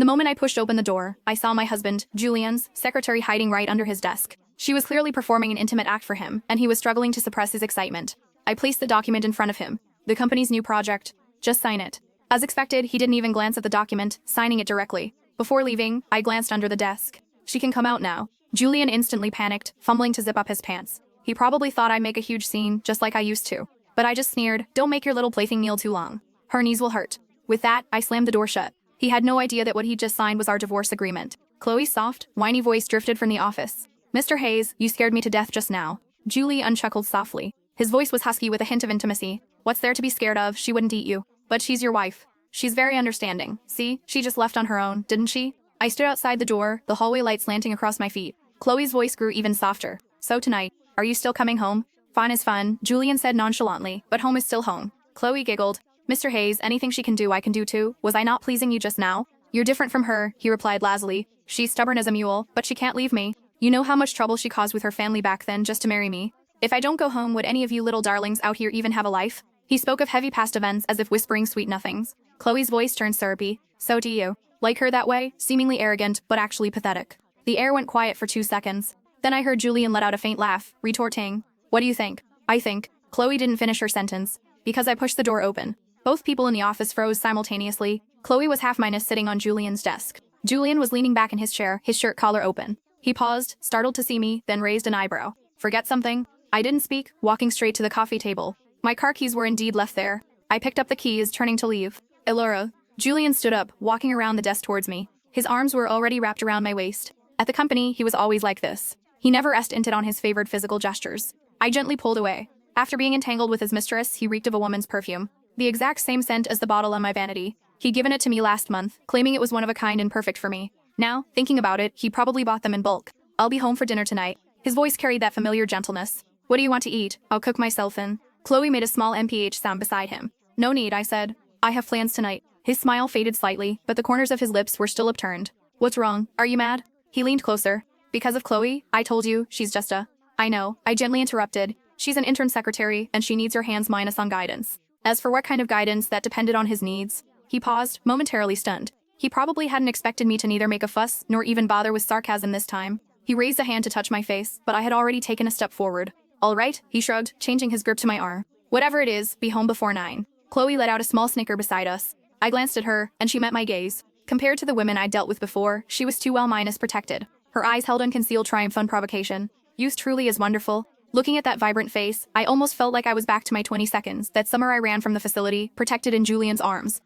The moment I pushed open the door, I saw my husband, Julian's secretary, hiding right under his desk. She was clearly performing an intimate act for him, and he was struggling to suppress his excitement. I placed the document in front of him. The company's new project. Just sign it. As expected, he didn't even glance at the document, signing it directly. Before leaving, I glanced under the desk. She can come out now. Julian instantly panicked, fumbling to zip up his pants. He probably thought I'd make a huge scene, just like I used to. But I just sneered, "Don't make your little plaything kneel too long. Her knees will hurt." With that, I slammed the door shut. He had no idea that what he'd just signed was our divorce agreement. Chloe's soft, whiny voice drifted from the office. "Mr. Hayes, you scared me to death just now." Julie unchuckled softly. His voice was husky with a hint of intimacy. "What's there to be scared of? She wouldn't eat you. But she's your wife. She's very understanding. See, she just left on her own, didn't she?" I stood outside the door, the hallway light slanting across my feet. Chloe's voice grew even softer. "So tonight, are you still coming home?" "Fun is fun," Julian said nonchalantly, "but home is still home." Chloe giggled. "Mr. Hayes, anything she can do I can do too. Was I not pleasing you just now?" "You're different from her," he replied lazily. "She's stubborn as a mule, but she can't leave me. You know how much trouble she caused with her family back then just to marry me. If I don't go home, would any of you little darlings out here even have a life?" He spoke of heavy past events as if whispering sweet nothings. Chloe's voice turned syrupy. "So do you. Like her that way, seemingly arrogant, but actually pathetic." The air went quiet for 2 seconds. Then I heard Julian let out a faint laugh, retorting, "What do you think?" "I think." Chloe didn't finish her sentence, because I pushed the door open. Both people in the office froze simultaneously. Chloe was half-minus sitting on Julian's desk. Julian was leaning back in his chair, his shirt collar open. He paused, startled to see me, then raised an eyebrow. "Forget something?" I didn't speak, walking straight to the coffee table. My car keys were indeed left there. I picked up the keys, turning to leave. "Elora." Julian stood up, walking around the desk towards me. His arms were already wrapped around my waist. At the company, he was always like this. He never inted on his favored physical gestures. I gently pulled away. After being entangled with his mistress, he reeked of a woman's perfume. The exact same scent as the bottle on my vanity. He'd given it to me last month, claiming it was one of a kind and perfect for me. Now, thinking about it, he probably bought them in bulk. "I'll be home for dinner tonight." His voice carried that familiar gentleness. "What do you want to eat? I'll cook myself in." Chloe made a small MPH sound beside him. "No need," I said. "I have plans tonight." His smile faded slightly, but the corners of his lips were still upturned. "What's wrong? Are you mad?" He leaned closer. "Because of Chloe? I told you, she's just a—" "I know," I gently interrupted. "She's an intern secretary, and she needs her hands minus on guidance." As for what kind of guidance, that depended on his needs. He paused, momentarily stunned. He probably hadn't expected me to neither make a fuss nor even bother with sarcasm this time. He raised a hand to touch my face, but I had already taken a step forward. "All right," he shrugged, changing his grip to my arm. "Whatever it is, be home before 9. Chloe let out a small snicker beside us. I glanced at her, and she met my gaze. Compared to the women I'd dealt with before, she was too well minus protected. Her eyes held unconcealed triumph and provocation. Youth truly is wonderful. Looking at that vibrant face, I almost felt like I was back to my 20 seconds, that summer I ran from the facility, protected in Julian's arms.